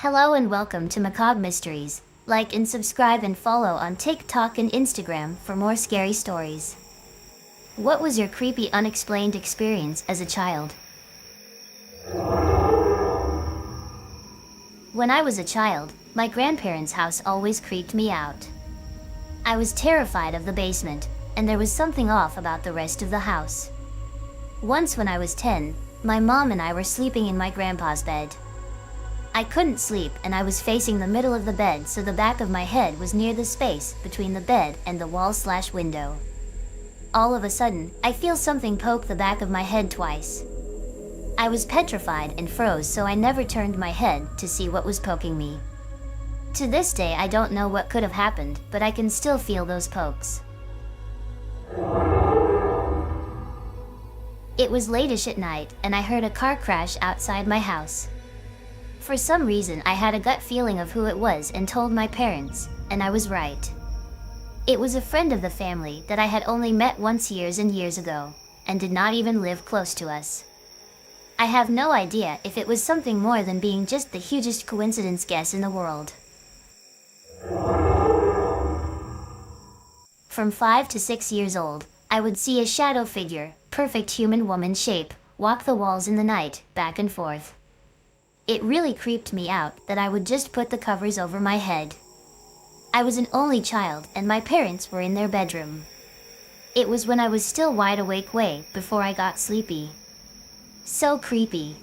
Hello and welcome to Macabre Mysteries. Like and subscribe and follow on TikTok and Instagram for more scary stories. What was your creepy unexplained experience as a child? When I was a child, my grandparents' house always creeped me out. I was terrified of the basement, and there was something off about the rest of the house. Once when I was 10, my mom and I were sleeping in my grandpa's bed. I couldn't sleep and I was facing the middle of the bed, so the back of my head was near the space between the bed and the wall/window. All of a sudden, I feel something poke the back of my head twice. I was petrified and froze, so I never turned my head to see what was poking me. To this day I don't know what could have happened, but I can still feel those pokes. It was late-ish at night and I heard a car crash outside my house. For some reason I had a gut feeling of who it was and told my parents, and I was right. It was a friend of the family that I had only met once years and years ago, and did not even live close to us. I have no idea if it was something more than being just the hugest coincidence guess in the world. From 5 to 6 years old, I would see a shadow figure, perfect human woman shape, walk the walls in the night, back and forth. It really creeped me out that I would just put the covers over my head. I was an only child and my parents were in their bedroom. It was when I was still wide awake way before I got sleepy. So creepy.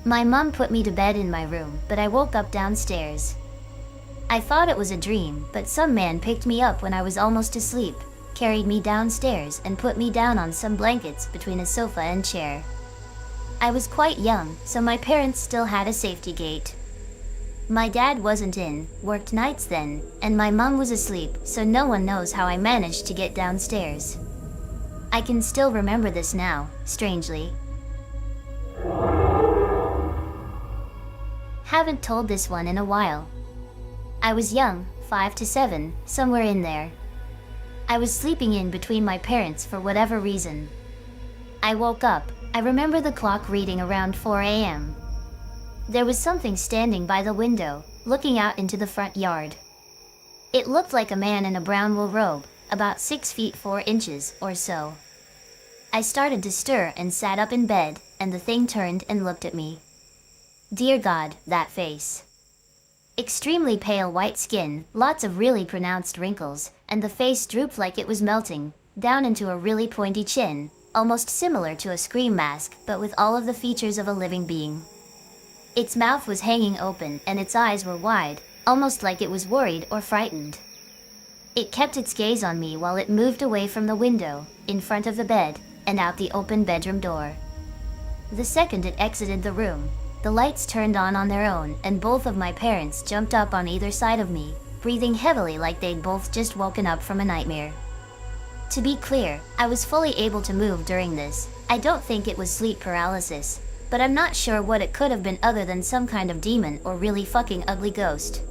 My mom put me to bed in my room, but I woke up downstairs. I thought it was a dream, but some man picked me up when I was almost asleep, carried me downstairs and put me down on some blankets between a sofa and chair. I was quite young, so my parents still had a safety gate. My dad wasn't in, worked nights then, and my mom was asleep, so no one knows how I managed to get downstairs. I can still remember this now, strangely. Haven't told this one in a while. I was young, 5 to 7, somewhere in there. I was sleeping in between my parents for whatever reason. I woke up. I remember the clock reading around 4 a.m. There was something standing by the window, looking out into the front yard. It looked like a man in a brown wool robe, about 6 feet 4 inches or so. I started to stir and sat up in bed, and the thing turned and looked at me. Dear God, that face. Extremely pale white skin, lots of really pronounced wrinkles, and the face drooped like it was melting, down into a really pointy chin, almost similar to a scream mask, but with all of the features of a living being. Its mouth was hanging open and its eyes were wide, almost like it was worried or frightened. It kept its gaze on me while it moved away from the window, in front of the bed, and out the open bedroom door. The second it exited the room, the lights turned on their own, and both of my parents jumped up on either side of me, breathing heavily like they'd both just woken up from a nightmare. To be clear, I was fully able to move during this. I don't think it was sleep paralysis, but I'm not sure what it could have been other than some kind of demon or really fucking ugly ghost.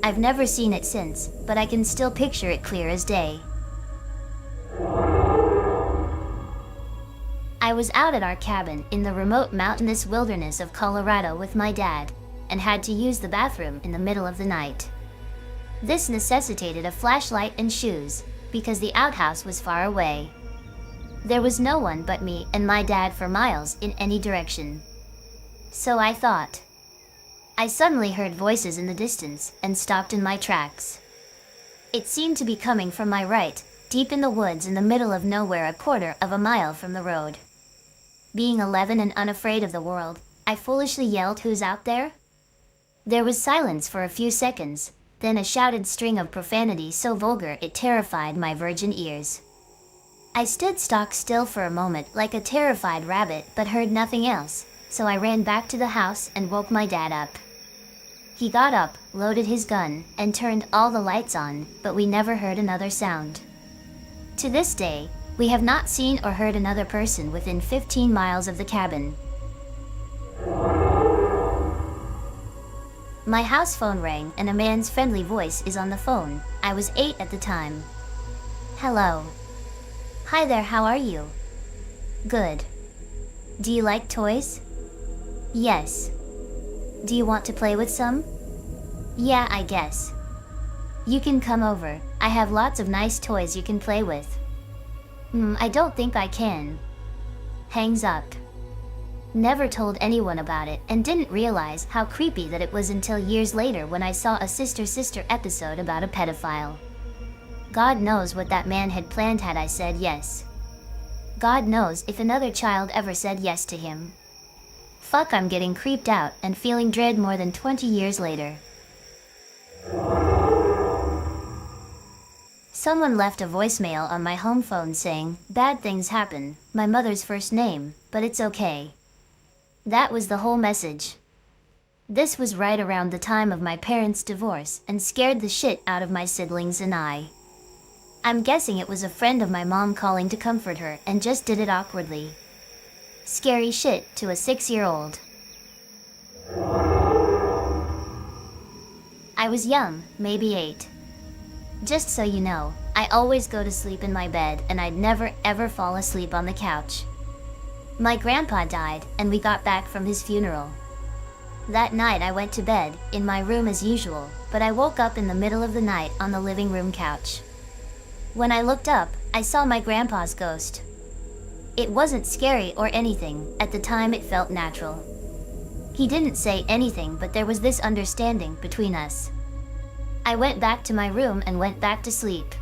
I've never seen it since, but I can still picture it clear as day. I was out at our cabin in the remote mountainous wilderness of Colorado with my dad, and had to use the bathroom in the middle of the night. This necessitated a flashlight and shoes, because the outhouse was far away. There was no one but me and my dad for miles in any direction. So I thought. I suddenly heard voices in the distance and stopped in my tracks. It seemed to be coming from my right, deep in the woods in the middle of nowhere, a quarter of a mile from the road. Being 11 and unafraid of the world, I foolishly yelled, "Who's out there?" There was silence for a few seconds, then a shouted string of profanity so vulgar it terrified my virgin ears. I stood stock still for a moment like a terrified rabbit, but heard nothing else, so I ran back to the house and woke my dad up. He got up, loaded his gun, and turned all the lights on, but we never heard another sound. To this day, we have not seen or heard another person within 15 miles of the cabin. My house phone rang and a man's friendly voice is on the phone. I was 8 at the time. Hello. Hi there, how are you? Good. Do you like toys? Yes. Do you want to play with some? Yeah, I guess. You can come over. I have lots of nice toys you can play with. I don't think I can. Hangs up. Never told anyone about it and didn't realize how creepy that it was until years later when I saw a sister episode about a pedophile. God knows what that man had planned had I said yes. God knows if another child ever said yes to him. Fuck, I'm getting creeped out and feeling dread more than 20 years later. Someone left a voicemail on my home phone saying, "Bad things happen," my mother's first name, but it's okay. That was the whole message. This was right around the time of my parents' divorce and scared the shit out of my siblings and I. I'm guessing it was a friend of my mom calling to comfort her and just did it awkwardly. Scary shit to a 6-year-old. I was young, maybe 8. Just so you know, I always go to sleep in my bed and I'd never ever fall asleep on the couch. My grandpa died and we got back from his funeral. That night I went to bed, in my room as usual, but I woke up in the middle of the night on the living room couch. When I looked up, I saw my grandpa's ghost. It wasn't scary or anything, at the time it felt natural. He didn't say anything, but there was this understanding between us. I went back to my room and went back to sleep.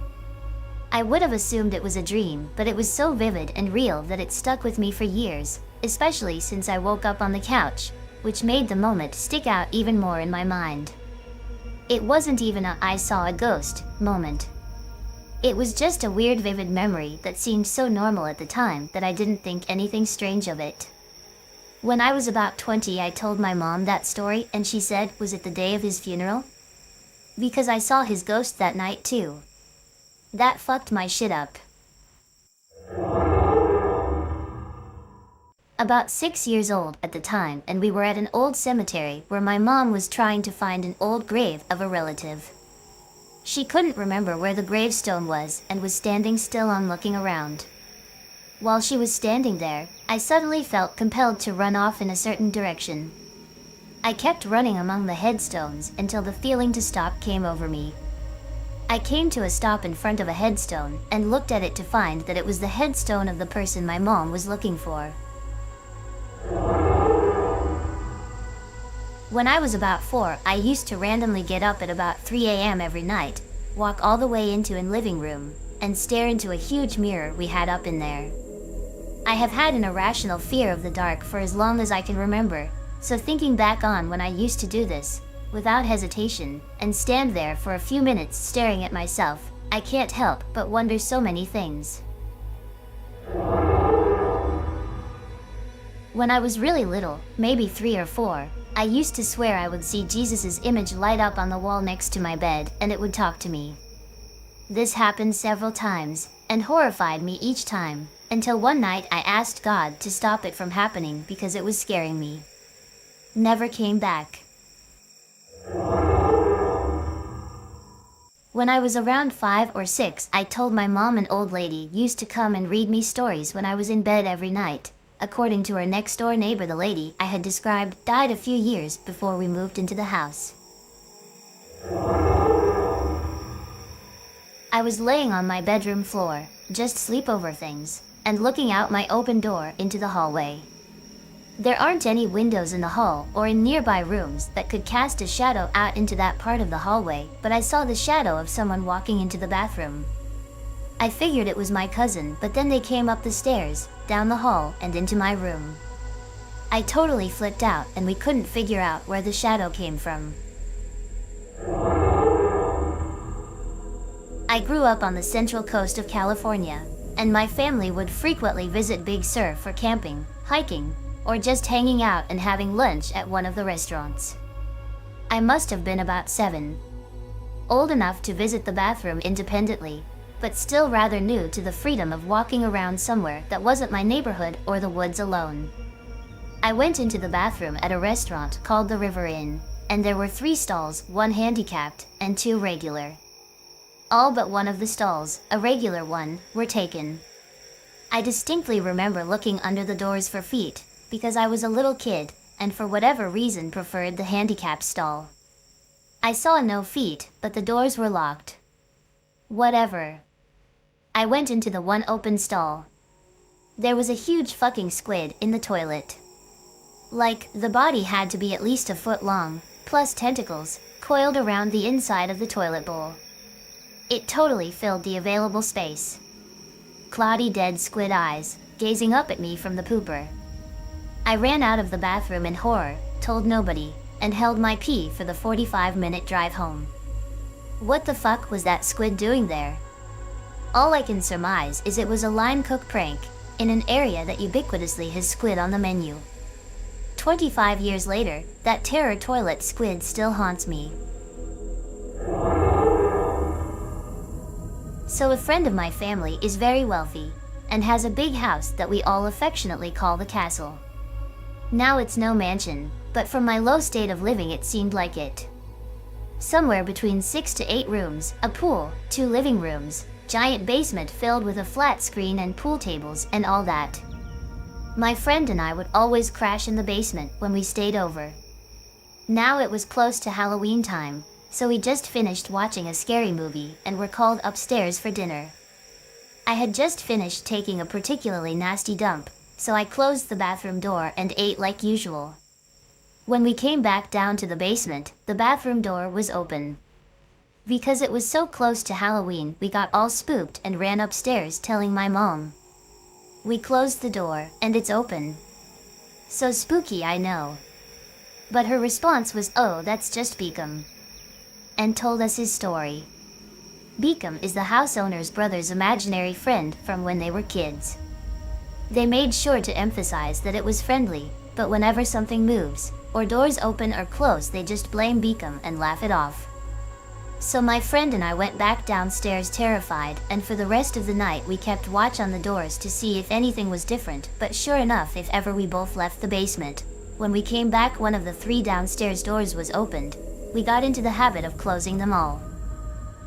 I would have assumed it was a dream, but it was so vivid and real that it stuck with me for years, especially since I woke up on the couch, which made the moment stick out even more in my mind. It wasn't even a "I saw a ghost" moment. It was just a weird vivid memory that seemed so normal at the time that I didn't think anything strange of it. When I was about 20, I told my mom that story and she said, "Was it the day of his funeral?" Because I saw his ghost that night too. That fucked my shit up. About 6 years old at the time, and we were at an old cemetery where my mom was trying to find an old grave of a relative. She couldn't remember where the gravestone was and was standing still on looking around. While she was standing there, I suddenly felt compelled to run off in a certain direction. I kept running among the headstones until the feeling to stop came over me. I came to a stop in front of a headstone and looked at it to find that it was the headstone of the person my mom was looking for. When I was about 4, I used to randomly get up at about 3 a.m. every night, walk all the way into an living room, and stare into a huge mirror we had up in there. I have had an irrational fear of the dark for as long as I can remember, so thinking back on when I used to do this, without hesitation, and stand there for a few minutes staring at myself, I can't help but wonder so many things. When I was really little, maybe 3 or 4, I used to swear I would see Jesus' image light up on the wall next to my bed and it would talk to me. This happened several times, and horrified me each time, until one night I asked God to stop it from happening because it was scaring me. Never came back. When I was around 5 or 6, I told my mom an old lady used to come and read me stories when I was in bed every night. According to her next-door neighbor, the lady I had described died a few years before we moved into the house. I was laying on my bedroom floor, just sleepover things, and looking out my open door into the hallway. There aren't any windows in the hall or in nearby rooms that could cast a shadow out into that part of the hallway, but I saw the shadow of someone walking into the bathroom. I figured it was my cousin, but then they came up the stairs, down the hall, and into my room. I totally flipped out and we couldn't figure out where the shadow came from. I grew up on the central coast of California, and my family would frequently visit Big Sur for camping, hiking, or just hanging out and having lunch at one of the restaurants. I must have been about 7. Old enough to visit the bathroom independently, but still rather new to the freedom of walking around somewhere that wasn't my neighborhood or the woods alone. I went into the bathroom at a restaurant called the River Inn, and there were 3 stalls, 1 handicapped and 2 regular. All but one of the stalls, a regular one, were taken. I distinctly remember looking under the doors for feet, because I was a little kid, and for whatever reason preferred the handicap stall. I saw no feet, but the doors were locked. Whatever. I went into the one open stall. There was a huge fucking squid in the toilet. Like, the body had to be at least a foot long, plus tentacles, coiled around the inside of the toilet bowl. It totally filled the available space. Cloudy dead squid eyes, gazing up at me from the pooper. I ran out of the bathroom in horror, told nobody, and held my pee for the 45-minute drive home. What the fuck was that squid doing there? All I can surmise is it was a line cook prank, in an area that ubiquitously has squid on the menu. 25 years later, that terror toilet squid still haunts me. So a friend of my family is very wealthy, and has a big house that we all affectionately call the castle. Now it's no mansion, but from my low state of living it seemed like it. Somewhere between 6 to 8 rooms, a pool, 2 living rooms, giant basement filled with a flat screen and pool tables and all that. My friend and I would always crash in the basement when we stayed over. Now it was close to Halloween time, so we just finished watching a scary movie and were called upstairs for dinner. I had just finished taking a particularly nasty dump, so I closed the bathroom door and ate like usual. When we came back down to the basement, the bathroom door was open. Because it was so close to Halloween, we got all spooked and ran upstairs telling my mom. We closed the door, and it's open. So spooky, I know. But her response was, "Oh, that's just Beacom," and told us his story. Beacom is the house owner's brother's imaginary friend from when they were kids. They made sure to emphasize that it was friendly, but whenever something moves, or doors open or close, they just blame Beacom and laugh it off. So my friend and I went back downstairs terrified, and for the rest of the night we kept watch on the doors to see if anything was different, but sure enough, if ever we both left the basement, when we came back one of the 3 downstairs doors was opened. We got into the habit of closing them all.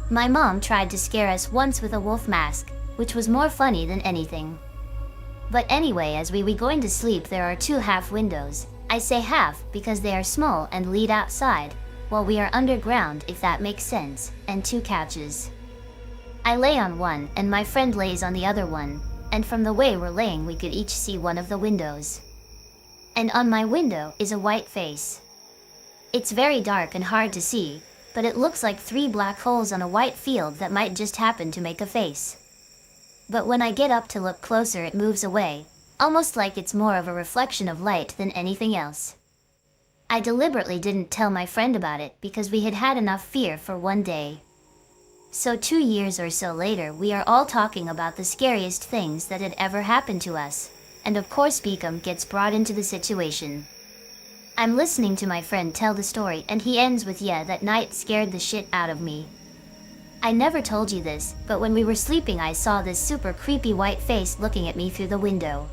My mom tried to scare us once with a wolf mask, which was more funny than anything. But anyway, as we going to sleep, there are 2 half windows. I say half because they are small and lead outside, while we are underground, if that makes sense, and 2 couches. I lay on one and my friend lays on the other one, and from the way we're laying we could each see one of the windows. And on my window is a white face. It's very dark and hard to see, but it looks like 3 black holes on a white field that might just happen to make a face. But when I get up to look closer, it moves away, almost like it's more of a reflection of light than anything else. I deliberately didn't tell my friend about it because we had had enough fear for one day. So 2 years or so later, we are all talking about the scariest things that had ever happened to us, and of course Beacom gets brought into the situation. I'm listening to my friend tell the story and he ends with, "Yeah, that night scared the shit out of me. I never told you this, but when we were sleeping I saw this super creepy white face looking at me through the window.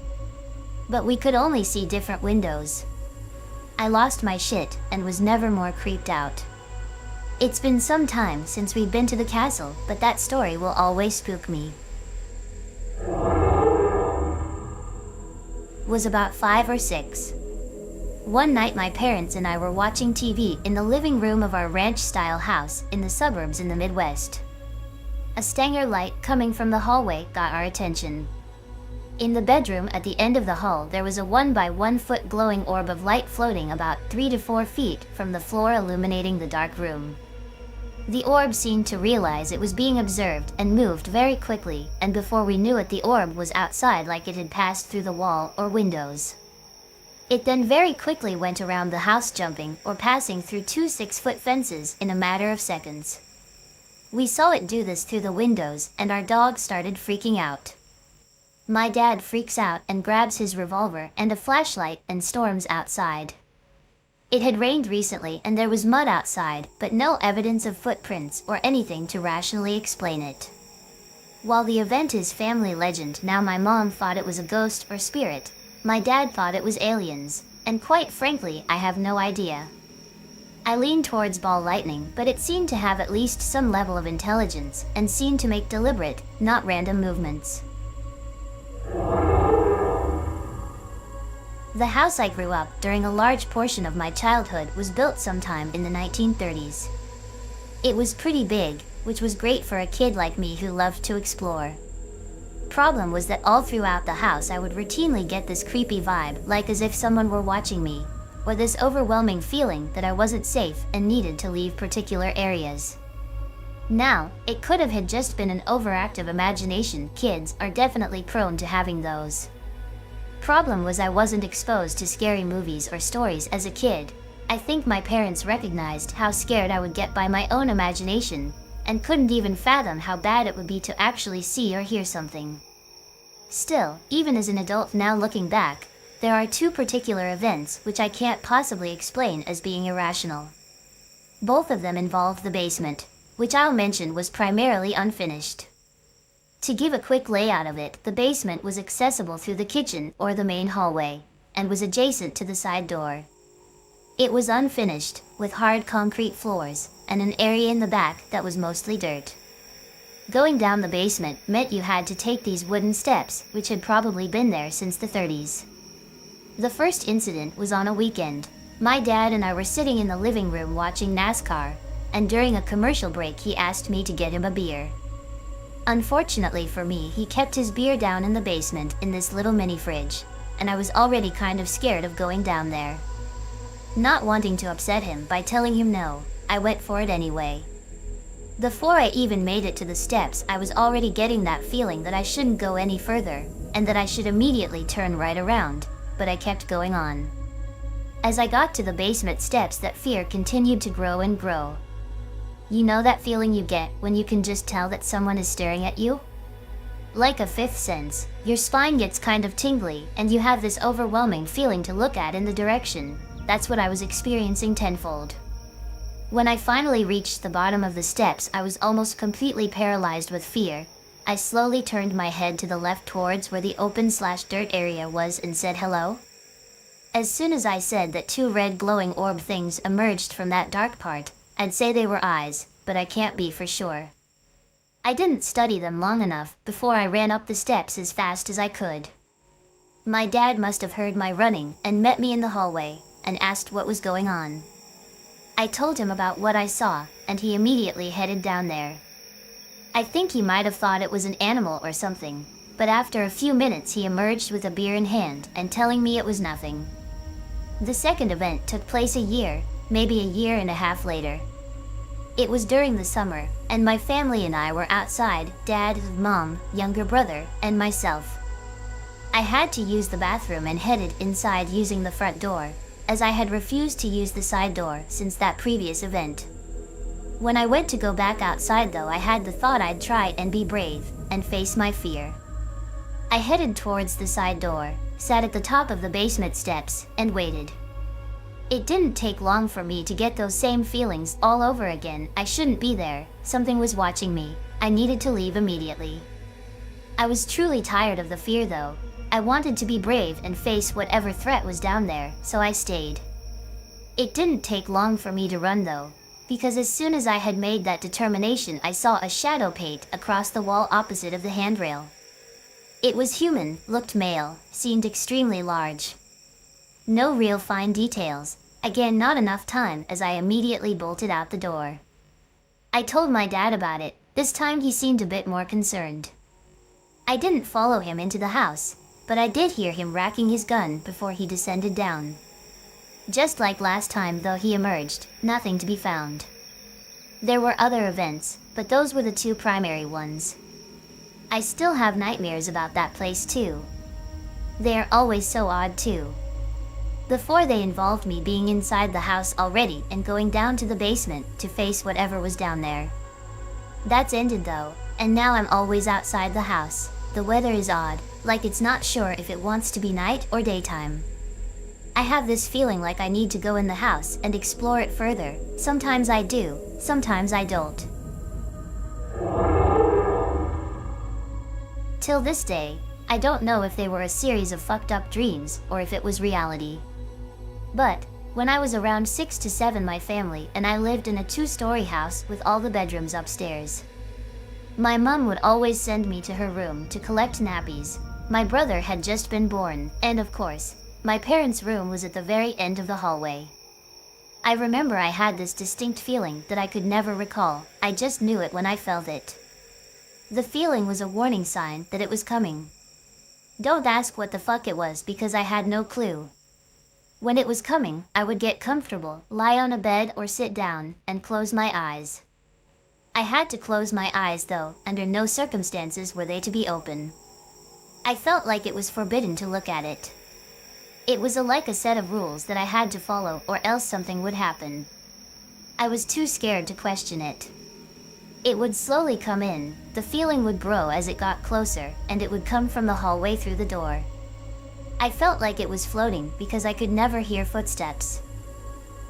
But we could only see different windows. I lost my shit and was never more creeped out." It's been some time since we've been to the castle, but that story will always spook me. Was about 5 or 6. One night my parents and I were watching TV in the living room of our ranch-style house in the suburbs in the Midwest. A stanger light coming from the hallway got our attention. In the bedroom at the end of the hall there was a 1 by 1 foot glowing orb of light floating about 3 to 4 feet from the floor, illuminating the dark room. The orb seemed to realize it was being observed and moved very quickly, and before we knew it the orb was outside like it had passed through the wall or windows. It then very quickly went around the house, jumping or passing through 2 6-foot fences in a matter of seconds. We saw it do this through the windows and our dog started freaking out. My dad freaks out and grabs his revolver and a flashlight and storms outside. It had rained recently and there was mud outside, but no evidence of footprints or anything to rationally explain it. While the event is family legend, now my mom thought it was a ghost or spirit. My dad thought it was aliens, and quite frankly, I have no idea. I leaned towards ball lightning, but it seemed to have at least some level of intelligence and seemed to make deliberate, not random movements. The house I grew up during a large portion of my childhood was built sometime in the 1930s. It was pretty big, which was great for a kid like me who loved to explore. Problem was that all throughout the house I would routinely get this creepy vibe, like as if someone were watching me, or this overwhelming feeling that I wasn't safe and needed to leave particular areas. Now, it could have had just been an overactive imagination. Kids are definitely prone to having those. Problem was I wasn't exposed to scary movies or stories as a kid. I think my parents recognized how scared I would get by my own imagination, and couldn't even fathom how bad it would be to actually see or hear something. Still, even as an adult now looking back, there are two particular events which I can't possibly explain as being irrational. Both of them involve the basement, which I'll mention was primarily unfinished. To give a quick layout of it, the basement was accessible through the kitchen or the main hallway, and was adjacent to the side door. It was unfinished, with hard concrete floors, and an area in the back that was mostly dirt. Going down the basement meant you had to take these wooden steps, which had probably been there since the 30s. The first incident was on a weekend. My dad and I were sitting in the living room watching NASCAR, and during a commercial break he asked me to get him a beer. Unfortunately for me, he kept his beer down in the basement in this little mini fridge, and I was already kind of scared of going down there. Not wanting to upset him by telling him no, I went for it anyway. Before I even made it to the steps, I was already getting that feeling that I shouldn't go any further, and that I should immediately turn right around, but I kept going on. As I got to the basement steps, that fear continued to grow and grow. You know that feeling you get when you can just tell that someone is staring at you? Like a fifth sense, your spine gets kind of tingly, and you have this overwhelming feeling to look at in the direction. That's what I was experiencing tenfold. When I finally reached the bottom of the steps, I was almost completely paralyzed with fear. I slowly turned my head to the left towards where the open/dirt area was and said hello. As soon as I said that, two red glowing orb things emerged from that dark part. I'd say they were eyes, but I can't be for sure. I didn't study them long enough before I ran up the steps as fast as I could. My dad must have heard my running and met me in the hallway and asked what was going on. I told him about what I saw, and he immediately headed down there. I think he might have thought it was an animal or something, but after a few minutes he emerged with a beer in hand and telling me it was nothing. The second event took place maybe a year and a half later. It was during the summer, and my family and I were outside, dad, mom, younger brother, and myself. I had to use the bathroom and headed inside using the front door, as I had refused to use the side door since that previous event. When I went to go back outside though, I had the thought I'd try and be brave and face my fear. I headed towards the side door, sat at the top of the basement steps, and waited. It didn't take long for me to get those same feelings all over again. I shouldn't be there, something was watching me, I needed to leave immediately. I was truly tired of the fear though. I wanted to be brave and face whatever threat was down there, so I stayed. It didn't take long for me to run though, because as soon as I had made that determination, I saw a shadow paint across the wall opposite of the handrail. It was human, looked male, seemed extremely large. No real fine details. Again, not enough time, as I immediately bolted out the door. I told my dad about it. This time he seemed a bit more concerned. I didn't follow him into the house, but I did hear him racking his gun before he descended down. Just like last time though, he emerged, nothing to be found. There were other events, but those were the two primary ones. I still have nightmares about that place too. They are always so odd too. Before, they involved me being inside the house already and going down to the basement to face whatever was down there. That's ended though, and now I'm always outside the house. The weather is odd, like it's not sure if it wants to be night or daytime. I have this feeling like I need to go in the house and explore it further. Sometimes I do, sometimes I don't. Till this day, I don't know if they were a series of fucked up dreams or if it was reality. But, when I was around 6 to 7, my family and I lived in a 2-story house with all the bedrooms upstairs. My mom would always send me to her room to collect nappies. My brother had just been born, and of course, My parents' room was at the very end of the hallway. I remember I had this distinct feeling that I could never recall. I just knew it when I felt it. The feeling was a warning sign that it was coming. Don't ask what the fuck it was because I had no clue. When it was coming, I would get comfortable, lie on a bed or sit down, and close my eyes. I had to close my eyes though, under no circumstances were they to be open. I felt like it was forbidden to look at it. It was like a set of rules that I had to follow or else something would happen. I was too scared to question it. It would slowly come in, the feeling would grow as it got closer, and it would come from the hallway through the door. I felt like it was floating because I could never hear footsteps.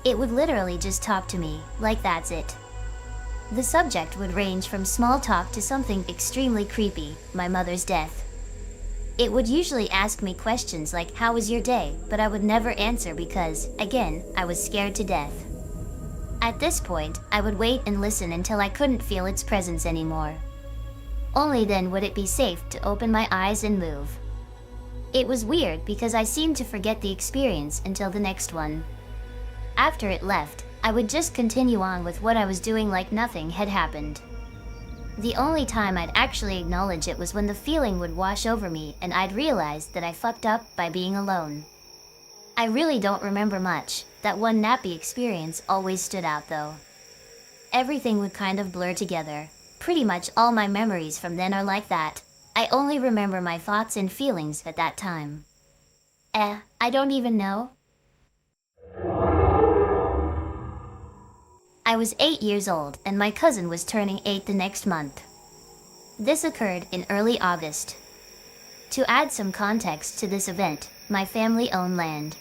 It would literally just talk to me, like that's it. The subject would range from small talk to something extremely creepy, my mother's death. It would usually ask me questions like, "How was your day?" but I would never answer because, again, I was scared to death. At this point, I would wait and listen until I couldn't feel its presence anymore. Only then would it be safe to open my eyes and move. It was weird because I seemed to forget the experience until the next one. After it left, I would just continue on with what I was doing like nothing had happened. The only time I'd actually acknowledge it was when the feeling would wash over me and I'd realize that I fucked up by being alone. I really don't remember much. That one nappy experience always stood out though. Everything would kind of blur together. Pretty much all my memories from then are like that. I only remember my thoughts and feelings at that time. I don't even know. I was 8 years old and my cousin was turning 8 the next month. This occurred in early August. To add some context to this event, my family owned land.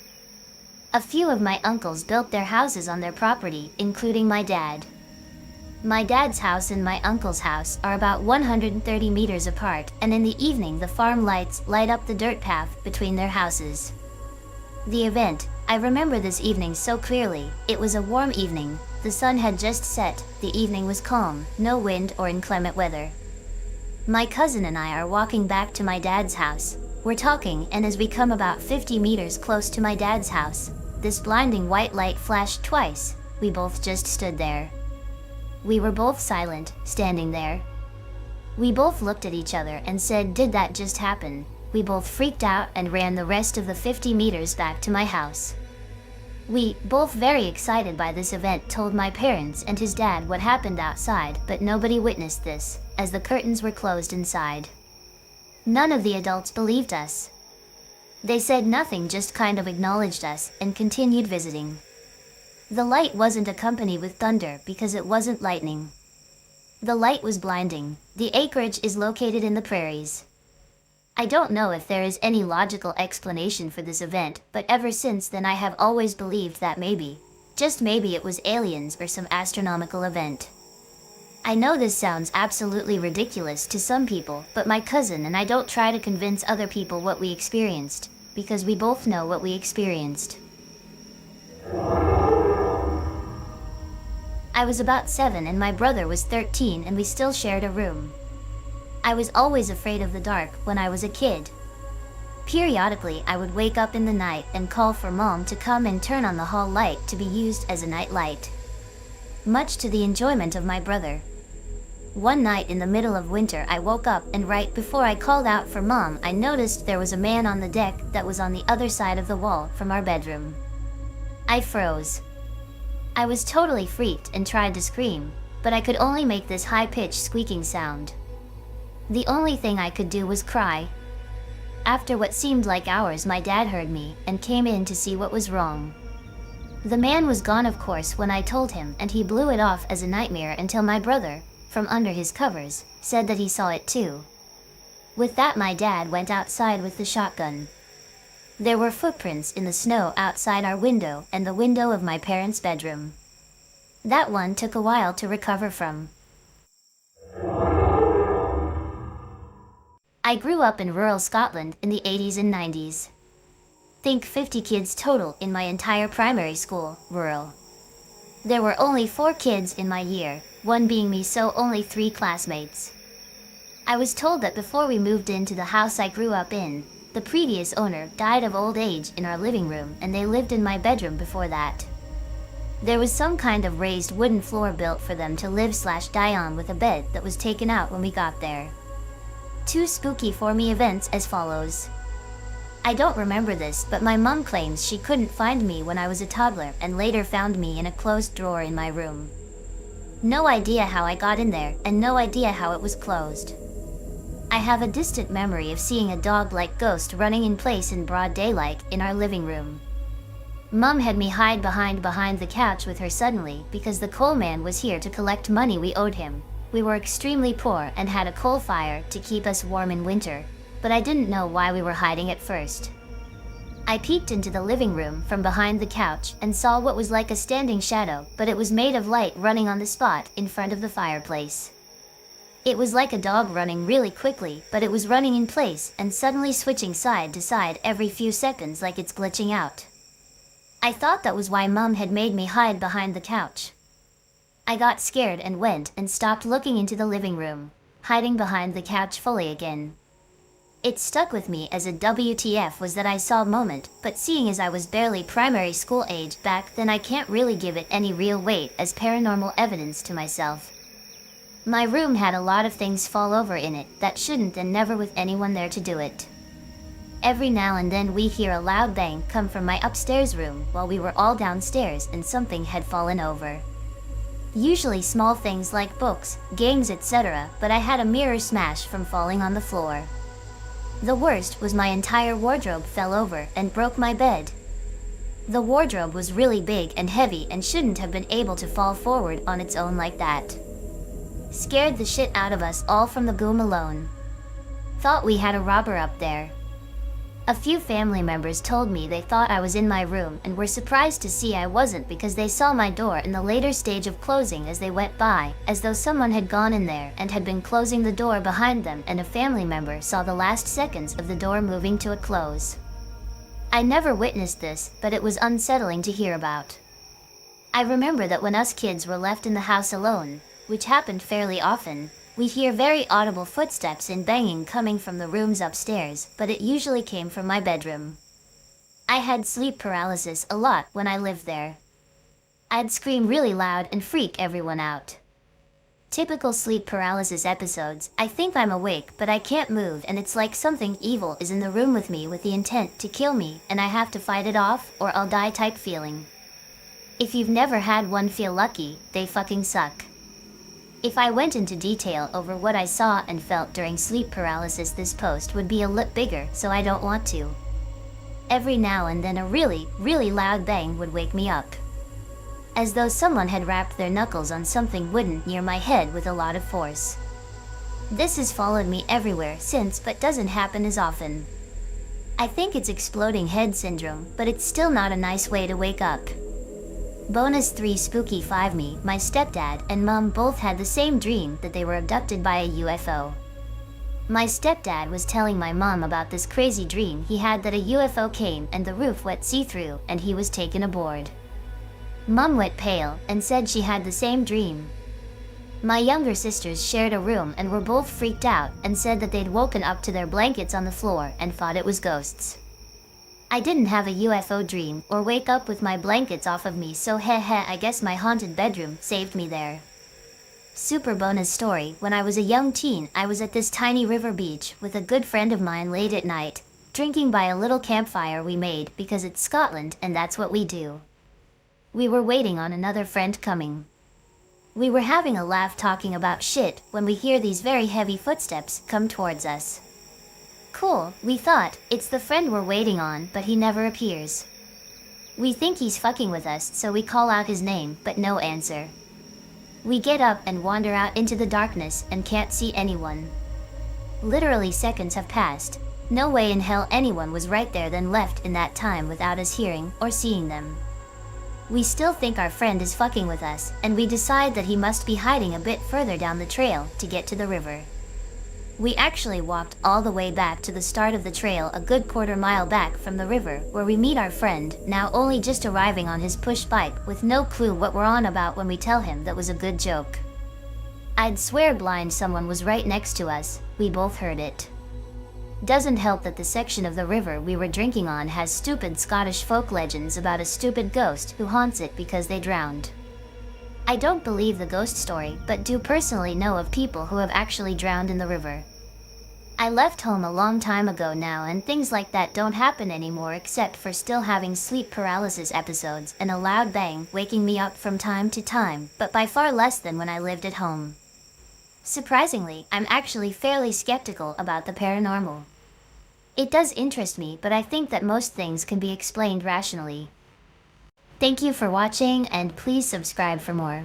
A few of my uncles built their houses on their property, including my dad. My dad's house and my uncle's house are about 130 meters apart, and in the evening the farm lights light up the dirt path between their houses. The event, I remember this evening so clearly. It was a warm evening, the sun had just set, the evening was calm, no wind or inclement weather. My cousin and I are walking back to my dad's house. We're talking, and as we come about 50 meters close to my dad's house, this blinding white light flashed twice. We both just stood there. We were both silent, standing there. We both looked at each other and said, "Did that just happen?" We both freaked out and ran the rest of the 50 meters back to my house. We, both very excited by this event, told my parents and his dad what happened outside, but nobody witnessed this, as the curtains were closed inside. None of the adults believed us. They said nothing, just kind of acknowledged us and continued visiting. The light wasn't accompanied with thunder because it wasn't lightning. The light was blinding. The acreage is located in the prairies. I don't know if there is any logical explanation for this event, but ever since then I have always believed that maybe, just maybe, it was aliens or some astronomical event. I know this sounds absolutely ridiculous to some people, but my cousin and I don't try to convince other people what we experienced, because we both know what we experienced. I was about 7 and my brother was 13 and we still shared a room. I was always afraid of the dark when I was a kid. Periodically, I would wake up in the night and call for Mom to come and turn on the hall light to be used as a night light. Much to the enjoyment of my brother. One night in the middle of winter, I woke up and right before I called out for Mom, I noticed there was a man on the deck that was on the other side of the wall from our bedroom. I froze. I was totally freaked and tried to scream, but I could only make this high-pitched squeaking sound. The only thing I could do was cry. After what seemed like hours, my dad heard me and came in to see what was wrong. The man was gone, of course, when I told him, and he blew it off as a nightmare until my brother, from under his covers, said that he saw it too. With that, my dad went outside with the shotgun. There were footprints in the snow outside our window and the window of my parents' bedroom. That one took a while to recover from. I grew up in rural Scotland in the 80s and 90s. Think 50 kids total in my entire primary school, rural. There were only 4 kids in my year, one being me, so only 3 classmates. I was told that before we moved into the house I grew up in, The previous owner died of old age in our living room, and they lived in my bedroom before that. There was some kind of raised wooden floor built for them to live/die on with a bed that was taken out when we got there. Two spooky for me events as follows. I don't remember this, but my mom claims she couldn't find me when I was a toddler and later found me in a closed drawer in my room. No idea how I got in there, and no idea how it was closed. I have a distant memory of seeing a dog-like ghost running in place in broad daylight in our living room. Mom had me hide behind the couch with her suddenly because the coal man was here to collect money we owed him. We were extremely poor and had a coal fire to keep us warm in winter, but I didn't know why we were hiding at first. I peeked into the living room from behind the couch and saw what was like a standing shadow, but it was made of light running on the spot in front of the fireplace. It was like a dog running really quickly, but it was running in place and suddenly switching side to side every few seconds like it's glitching out. I thought that was why Mom had made me hide behind the couch. I got scared and went and stopped looking into the living room, hiding behind the couch fully again. It stuck with me as a WTF was that I saw a moment, but seeing as I was barely primary school age back then, I can't really give it any real weight as paranormal evidence to myself. My room had a lot of things fall over in it that shouldn't, and never with anyone there to do it. Every now and then we'd hear a loud bang come from my upstairs room while we were all downstairs and something had fallen over. Usually small things like books, games, etc., but I had a mirror smash from falling on the floor. The worst was my entire wardrobe fell over and broke my bed. The wardrobe was really big and heavy and shouldn't have been able to fall forward on its own like that. Scared the shit out of us all from the boom alone. Thought we had a robber up there. A few family members told me they thought I was in my room and were surprised to see I wasn't because they saw my door in the later stage of closing as they went by, as though someone had gone in there and had been closing the door behind them, and a family member saw the last seconds of the door moving to a close. I never witnessed this, but it was unsettling to hear about. I remember that when us kids were left in the house alone, which happened fairly often, we'd hear very audible footsteps and banging coming from the rooms upstairs, but it usually came from my bedroom. I had sleep paralysis a lot when I lived there. I'd scream really loud and freak everyone out. Typical sleep paralysis episodes: I think I'm awake but I can't move, and it's like something evil is in the room with me with the intent to kill me, and I have to fight it off or I'll die type feeling. If you've never had one, feel lucky, they fucking suck. If I went into detail over what I saw and felt during sleep paralysis, this post would be a lot bigger, so I don't want to. Every now and then a really, really loud bang would wake me up. As though someone had rapped their knuckles on something wooden near my head with a lot of force. This has followed me everywhere since, but doesn't happen as often. I think it's exploding head syndrome, but it's still not a nice way to wake up. Bonus 3 Spooky 5. Me, my stepdad, and mom both had the same dream that they were abducted by a UFO. My stepdad was telling my mom about this crazy dream he had that a UFO came and the roof went see-through and he was taken aboard. Mom went pale and said she had the same dream. My younger sisters shared a room and were both freaked out and said that they'd woken up to their blankets on the floor and thought it was ghosts. I didn't have a UFO dream or wake up with my blankets off of me, so I guess my haunted bedroom saved me there. Super bonus story: when I was a young teen, I was at this tiny river beach with a good friend of mine late at night, drinking by a little campfire we made because it's Scotland and that's what we do. We were waiting on another friend coming. We were having a laugh talking about shit when we hear these very heavy footsteps come towards us. Cool, we thought, it's the friend we're waiting on, but he never appears. We think he's fucking with us, so we call out his name, but no answer. We get up and wander out into the darkness and can't see anyone. Literally seconds have passed. No way in hell anyone was right there then left in that time without us hearing or seeing them. We still think our friend is fucking with us, and we decide that he must be hiding a bit further down the trail to get to the river. We actually walked all the way back to the start of the trail, a good quarter-mile back from the river, where we meet our friend, now only just arriving on his push bike, with no clue what we're on about when we tell him that was a good joke. I'd swear blind someone was right next to us, we both heard it. Doesn't help that the section of the river we were drinking on has stupid Scottish folk legends about a stupid ghost who haunts it because they drowned. I don't believe the ghost story, but do personally know of people who have actually drowned in the river. I left home a long time ago now, and things like that don't happen anymore except for still having sleep paralysis episodes and a loud bang waking me up from time to time, but by far less than when I lived at home. Surprisingly, I'm actually fairly skeptical about the paranormal. It does interest me, but I think that most things can be explained rationally. Thank you for watching, and please subscribe for more.